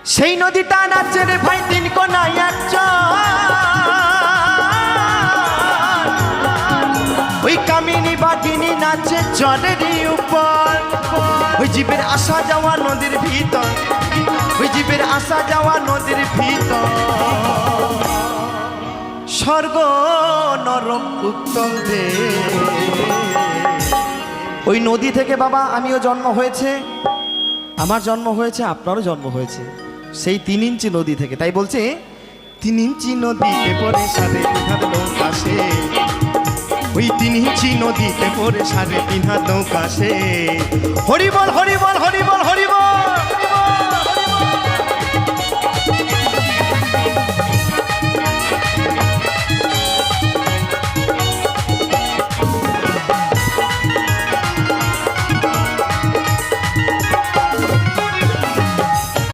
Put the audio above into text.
সেই নদীটা নাচছে রে ভাই তিন কোনায় এক ওই কামিনী বাঘিনী নাচে জলেরই উপর ওই জীবের আসা যাওয়া নদীর ভিতর ওই জীবের আসা যাওয়া নদীর ভিতর স্বর্গ নরক উত্তম দে ওই নদী থেকে বাবা আমিও জন্ম হয়েছে আমার জন্ম হয়েছে আপনারও জন্ম হয়েছে সেই 3 ইঞ্চি নদী থেকে তাই বলছে 3 ইঞ্চি নদীতে পড়ে 3.5 হাত নৌকা সে ওই 3 ইঞ্চি নদীতে পড়ে 3.5 হাত নৌকা সে হরি বল হরি বল হরি বল হরি